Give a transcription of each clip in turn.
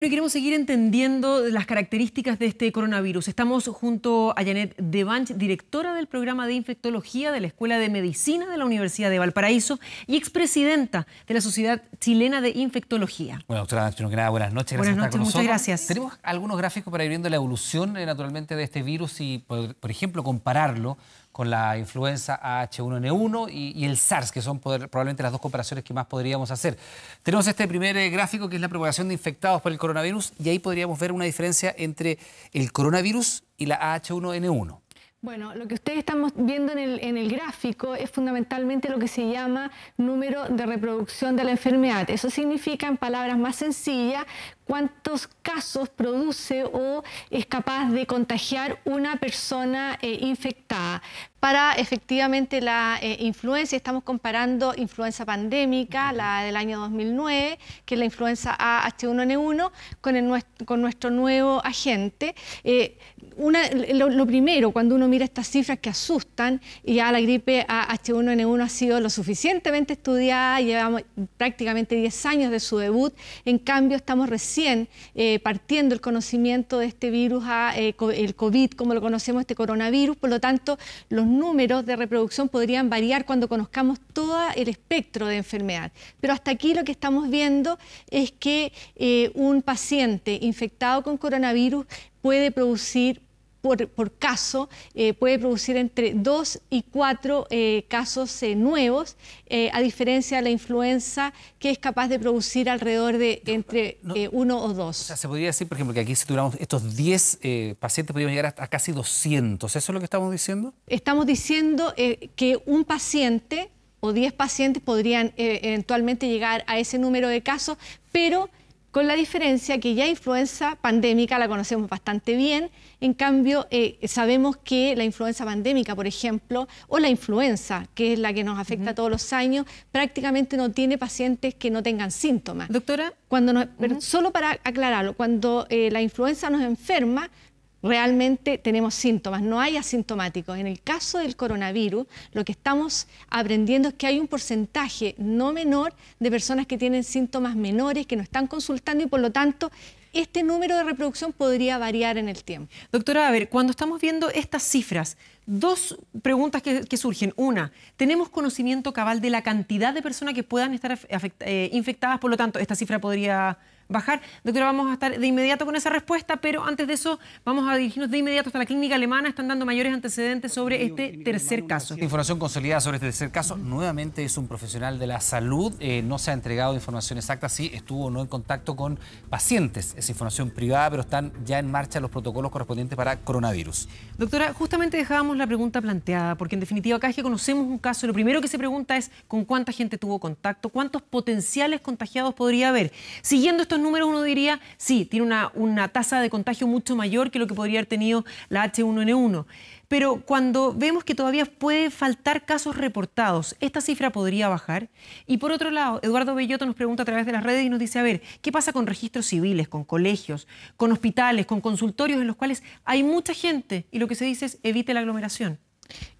Hoy queremos seguir entendiendo las características de este coronavirus. Estamos junto a Janet Devanch, directora del programa de infectología de la Escuela de Medicina de la Universidad de Valparaíso y expresidenta de la Sociedad Chilena de Infectología. Bueno, doctora, antes que nada, buenas noches. Buenas noches, muchas gracias. Tenemos algunos gráficos para ir viendo la evolución, naturalmente, de este virus y, por ejemplo, compararlo con la influenza H1N1 y el SARS, que son probablemente las dos comparaciones que más podríamos hacer. Tenemos este primer gráfico, que es la propagación de infectados por el coronavirus, y ahí podríamos ver una diferencia entre el coronavirus y la H1N1. Bueno, lo que ustedes están viendo en el gráfico es fundamentalmente lo que se llama número de reproducción de la enfermedad. Eso significa, en palabras más sencillas, cuántos casos produce o es capaz de contagiar una persona infectada. Para efectivamente la influenza, estamos comparando influenza pandémica, la del año 2009, que es la influenza H1N1, con nuestro nuevo agente. Lo primero, cuando uno mira estas cifras que asustan, y ya la gripe H1N1 ha sido lo suficientemente estudiada, llevamos prácticamente 10 años de su debut, en cambio estamos recién partiendo el conocimiento de este virus, el COVID, como lo conocemos, este coronavirus. Por lo tanto, los números de reproducción podrían variar cuando conozcamos todo el espectro de enfermedad. Pero hasta aquí lo que estamos viendo es que un paciente infectado con coronavirus puede producir por caso, puede producir entre 2 y 4 casos nuevos, a diferencia de la influenza, que es capaz de producir alrededor de entre 1 o 2. O sea, se podría decir, por ejemplo, que aquí si tuviéramos estos 10 pacientes, podríamos llegar hasta casi 200. ¿Eso es lo que estamos diciendo? Estamos diciendo que un paciente o 10 pacientes podrían eventualmente llegar a ese número de casos, pero con la diferencia que ya influenza pandémica la conocemos bastante bien. En cambio, sabemos que la influenza pandémica, por ejemplo, o la influenza, que es la que nos afecta todos los años, prácticamente no tiene pacientes que no tengan síntomas. Doctora, pero solo para aclararlo, cuando la influenza nos enferma, realmente tenemos síntomas, no hay asintomáticos. En el caso del coronavirus, lo que estamos aprendiendo es que hay un porcentaje no menor de personas que tienen síntomas menores, que no están consultando, y por lo tanto este número de reproducción podría variar en el tiempo. Doctora, a ver, cuando estamos viendo estas cifras, dos preguntas que surgen. Una, ¿tenemos conocimiento cabal de la cantidad de personas que puedan estar infectadas? Por lo tanto, esta cifra podría bajar. Doctora, vamos a estar de inmediato con esa respuesta, pero antes de eso vamos a dirigirnos de inmediato hasta la clínica alemana. Están dando mayores antecedentes sobre este tercer caso. Información consolidada sobre este tercer caso. Nuevamente es un profesional de la salud. No se ha entregado información exacta si estuvo o no en contacto con pacientes. Es información privada, pero están ya en marcha los protocolos correspondientes para coronavirus. Doctora, justamente dejábamos la pregunta planteada, porque en definitiva acá es que conocemos un caso. Lo primero que se pregunta es con cuánta gente tuvo contacto, cuántos potenciales contagiados podría haber. Siguiendo estos números, uno diría, sí, tiene una tasa de contagio mucho mayor que lo que podría haber tenido la H1N1. Pero cuando vemos que todavía puede faltar casos reportados, ¿esta cifra podría bajar? Y por otro lado, Eduardo Bellotto nos pregunta a través de las redes y nos dice, a ver, ¿qué pasa con registros civiles, con colegios, con hospitales, con consultorios en los cuales hay mucha gente y lo que se dice es evite la aglomeración?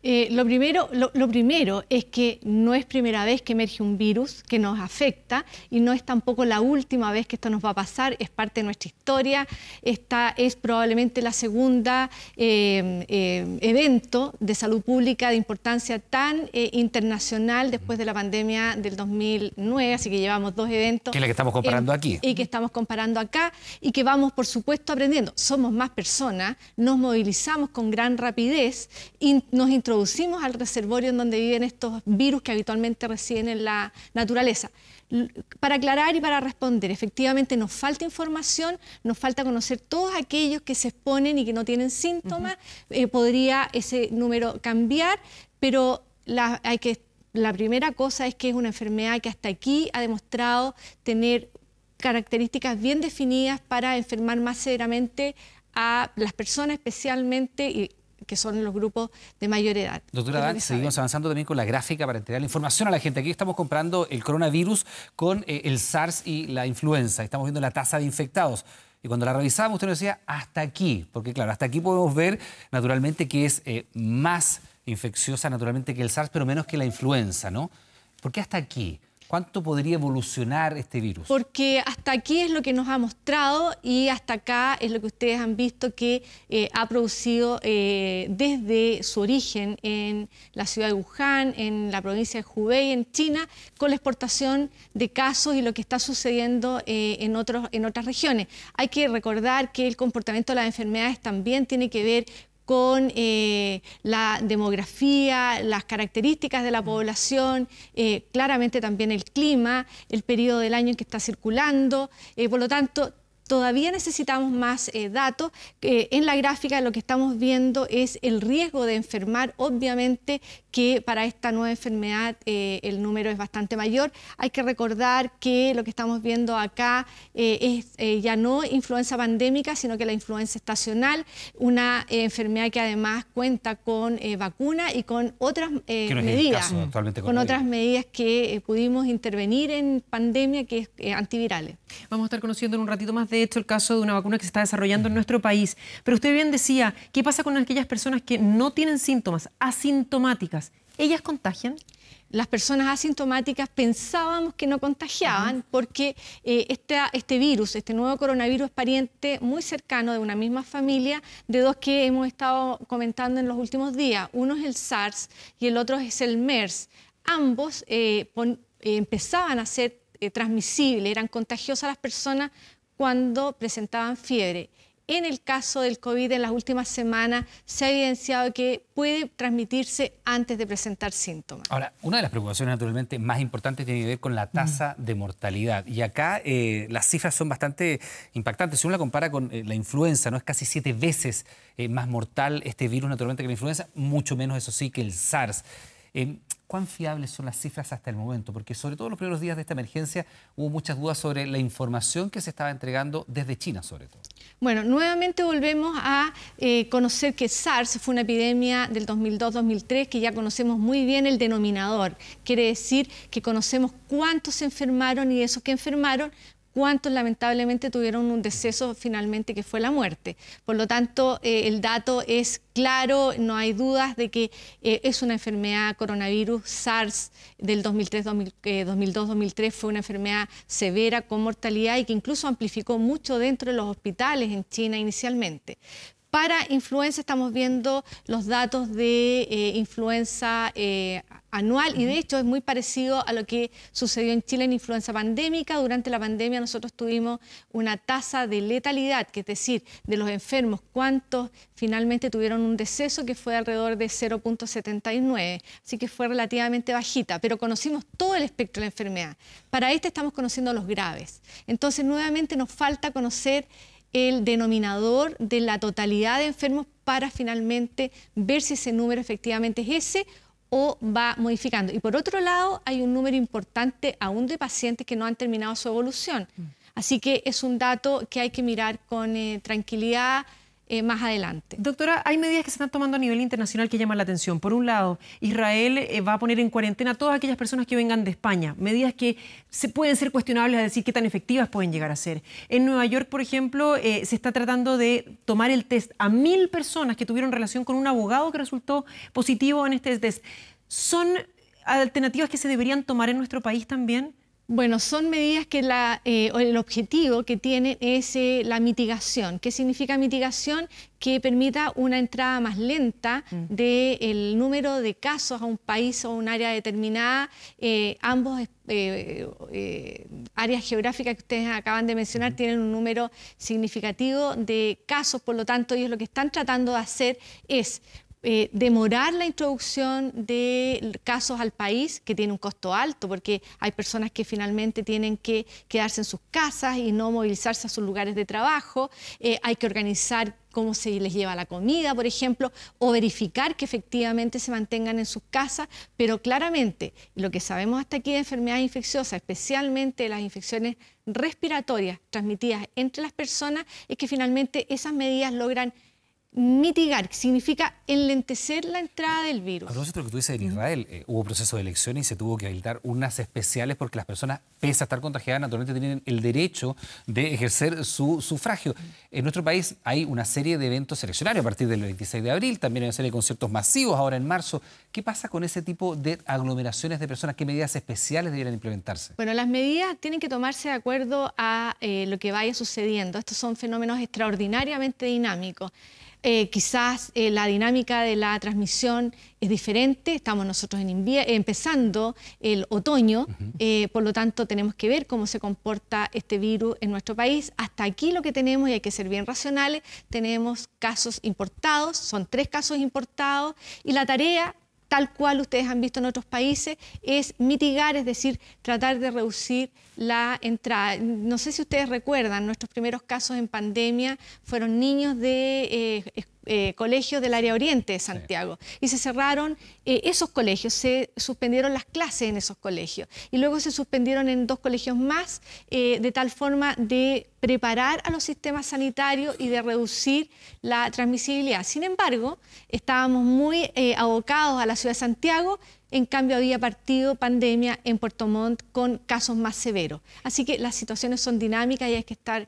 Lo primero es que no es primera vez que emerge un virus que nos afecta y no es tampoco la última vez que esto nos va a pasar, es parte de nuestra historia. Esta es probablemente la segunda evento de salud pública de importancia tan internacional después de la pandemia del 2009, así que llevamos 2 eventos. Que es la que estamos comparando aquí. Y que estamos comparando acá y que vamos, por supuesto, aprendiendo. Somos más personas, nos movilizamos con gran rapidez y nos introducimos al reservorio en donde viven estos virus que habitualmente residen en la naturaleza. Para aclarar y para responder, efectivamente nos falta información, nos falta conocer todos aquellos que se exponen y que no tienen síntomas. Podría ese número cambiar, pero la primera cosa es que es una enfermedad que hasta aquí ha demostrado tener características bien definidas para enfermar más severamente a las personas, especialmente que son los grupos de mayor edad. Doctora, seguimos avanzando también con la gráfica para entregar la información a la gente. Aquí estamos comparando el coronavirus con el SARS y la influenza. Estamos viendo la tasa de infectados. Y cuando la revisamos, usted nos decía hasta aquí, porque claro, hasta aquí podemos ver naturalmente que es más infecciosa naturalmente que el SARS, pero menos que la influenza, ¿no? ¿Por qué hasta aquí? ¿Cuánto podría evolucionar este virus? Porque hasta aquí es lo que nos ha mostrado y hasta acá es lo que ustedes han visto que ha producido desde su origen en la ciudad de Wuhan, en la provincia de Hubei, en China, con la exportación de casos y lo que está sucediendo en otras regiones. Hay que recordar que el comportamiento de las enfermedades también tiene que ver con la demografía, las características de la población, claramente también el clima, el periodo del año en que está circulando. Por lo tanto, todavía necesitamos más datos. En la gráfica lo que estamos viendo es el riesgo de enfermar. Obviamente que para esta nueva enfermedad el número es bastante mayor. Hay que recordar que lo que estamos viendo acá es ya no influenza pandémica, sino que la influenza estacional, una enfermedad que además cuenta con vacuna y con otras medidas, con otras medidas que pudimos intervenir en pandemia, que es antivirales. Vamos a estar conociendo en un ratito más, de hecho, el caso de una vacuna que se está desarrollando en nuestro país. Pero usted bien decía, ¿qué pasa con aquellas personas que no tienen síntomas, asintomáticas? ¿Ellas contagian? Las personas asintomáticas pensábamos que no contagiaban porque este virus, este nuevo coronavirus, es pariente muy cercano de una misma familia de dos que hemos estado comentando en los últimos días. Uno es el SARS y el otro es el MERS. Ambos empezaban a ser transmisibles, eran contagiosas a las personas cuando presentaban fiebre. En el caso del COVID, en las últimas semanas, se ha evidenciado que puede transmitirse antes de presentar síntomas. Ahora, una de las preocupaciones naturalmente más importantes tiene que ver con la tasa de mortalidad. Y acá las cifras son bastante impactantes. Si uno la compara con la influenza, ¿no? Es casi 7 veces más mortal este virus naturalmente que la influenza, mucho menos, eso sí, que el SARS. ¿Cuán fiables son las cifras hasta el momento? Porque sobre todo en los primeros días de esta emergencia hubo muchas dudas sobre la información que se estaba entregando desde China, sobre todo. Bueno, nuevamente volvemos a conocer que SARS fue una epidemia del 2002-2003, que ya conocemos muy bien el denominador. Quiere decir que conocemos cuántos se enfermaron y esos que enfermaron, cuántos lamentablemente tuvieron un deceso finalmente que fue la muerte. Por lo tanto, el dato es claro, no hay dudas de que es una enfermedad coronavirus. SARS del 2002-2003 fue una enfermedad severa con mortalidad y que incluso amplificó mucho dentro de los hospitales en China inicialmente. Para influenza estamos viendo los datos de influenza anual y de hecho es muy parecido a lo que sucedió en Chile en influenza pandémica. Durante la pandemia nosotros tuvimos una tasa de letalidad, que es decir, de los enfermos, cuántos finalmente tuvieron un deceso, que fue alrededor de 0,79, así que fue relativamente bajita, pero conocimos todo el espectro de la enfermedad. Para esta estamos conociendo los graves. Entonces nuevamente nos falta conocer el denominador de la totalidad de enfermos para finalmente ver si ese número efectivamente es ese o va modificando. Y por otro lado, hay un número importante aún de pacientes que no han terminado su evolución. Así que es un dato que hay que mirar con tranquilidad más adelante. Doctora, hay medidas que se están tomando a nivel internacional que llaman la atención. Por un lado, Israel va a poner en cuarentena a todas aquellas personas que vengan de España. Medidas que pueden ser cuestionables, a decir qué tan efectivas pueden llegar a ser. En Nueva York, por ejemplo, se está tratando de tomar el test a 1000 personas que tuvieron relación con un abogado que resultó positivo en este test. ¿Son alternativas que se deberían tomar en nuestro país también? Bueno, son medidas que el objetivo que tienen es la mitigación. ¿Qué significa mitigación? Que permita una entrada más lenta del número de casos a un país o un área determinada. Ambos áreas geográficas que ustedes acaban de mencionar tienen un número significativo de casos, por lo tanto ellos lo que están tratando de hacer es demorar la introducción de casos al país, que tiene un costo alto porque hay personas que finalmente tienen que quedarse en sus casas y no movilizarse a sus lugares de trabajo. Hay que organizar cómo se les lleva la comida, por ejemplo, o verificar que efectivamente se mantengan en sus casas, pero claramente lo que sabemos hasta aquí de enfermedades infecciosas, especialmente las infecciones respiratorias transmitidas entre las personas, es que finalmente esas medidas logran mitigar, que significa enlentecer la entrada del virus. A propósito de lo que tú dices, en Israel hubo proceso de elecciones y se tuvo que habilitar urnas especiales porque las personas, pese a estar contagiadas, naturalmente tienen el derecho de ejercer su sufragio. En nuestro país hay una serie de eventos eleccionarios a partir del 26 de abril, también hay una serie de conciertos masivos ahora en marzo. ¿Qué pasa con ese tipo de aglomeraciones de personas? ¿Qué medidas especiales deberían implementarse? Bueno, las medidas tienen que tomarse de acuerdo a lo que vaya sucediendo. Estos son fenómenos extraordinariamente dinámicos. Quizás la dinámica de la transmisión es diferente, estamos nosotros empezando el otoño, por lo tanto tenemos que ver cómo se comporta este virus en nuestro país. Hasta aquí lo que tenemos, y hay que ser bien racionales, tenemos casos importados, son 3 casos importados, y la tarea, tal cual ustedes han visto en otros países, es mitigar, es decir, tratar de reducir la entrada. No sé si ustedes recuerdan, nuestros primeros casos en pandemia fueron niños de colegios del área oriente de Santiago, y se cerraron esos colegios, se suspendieron las clases en esos colegios, y luego se suspendieron en 2 colegios más, de tal forma de preparar a los sistemas sanitarios y de reducir la transmisibilidad. Sin embargo, estábamos muy abocados a la ciudad de Santiago. En cambio, había partido pandemia en Puerto Montt con casos más severos. Así que las situaciones son dinámicas y hay que estar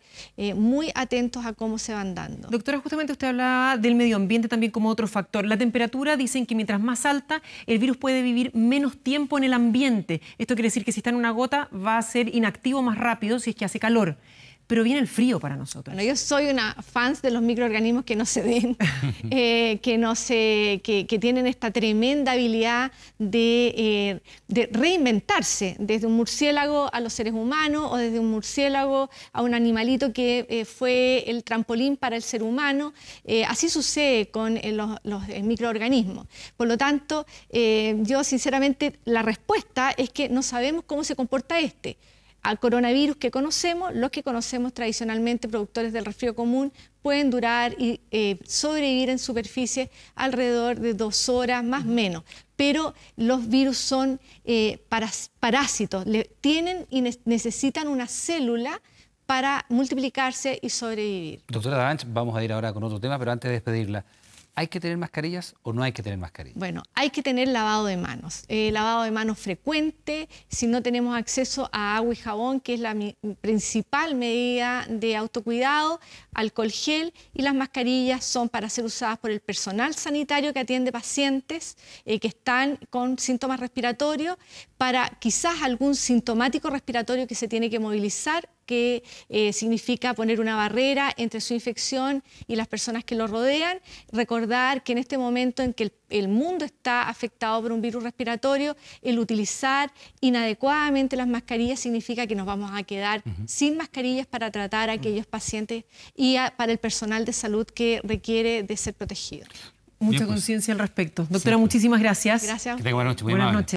muy atentos a cómo se van dando. Doctora, justamente usted hablaba del medio ambiente también como otro factor. La temperatura, dicen que mientras más alta, el virus puede vivir menos tiempo en el ambiente. Esto quiere decir que si está en una gota va a ser inactivo más rápido si es que hace calor. Pero viene el frío para nosotros. Bueno, yo soy una fan de los microorganismos que no se ven, que tienen esta tremenda habilidad de reinventarse, desde un murciélago a los seres humanos o desde un murciélago a un animalito que fue el trampolín para el ser humano. Así sucede con los microorganismos. Por lo tanto, yo sinceramente la respuesta es que no sabemos cómo se comporta este. Al coronavirus que conocemos, los que conocemos tradicionalmente, productores del resfrío común, pueden durar y sobrevivir en superficie alrededor de 2 horas, más o menos. Pero los virus son parásitos, tienen y necesitan una célula para multiplicarse y sobrevivir. Doctora Davanch, vamos a ir ahora con otro tema, pero antes de despedirla, ¿hay que tener mascarillas o no hay que tener mascarillas? Bueno, hay que tener lavado de manos. Lavado de manos frecuente, si no tenemos acceso a agua y jabón, que es la principal medida de autocuidado, alcohol gel, y las mascarillas son para ser usadas por el personal sanitario que atiende pacientes que están con síntomas respiratorios, para quizás algún sintomático respiratorio que se tiene que movilizar, que significa poner una barrera entre su infección y las personas que lo rodean. Recordar que en este momento en que el mundo está afectado por un virus respiratorio, el utilizar inadecuadamente las mascarillas significa que nos vamos a quedar sin mascarillas para tratar a aquellos pacientes y para el personal de salud que requiere de ser protegido. Mucha conciencia al respecto. Doctora, muchísimas gracias. Gracias. Que tenga buena noche. Muy Buenas amable. noches.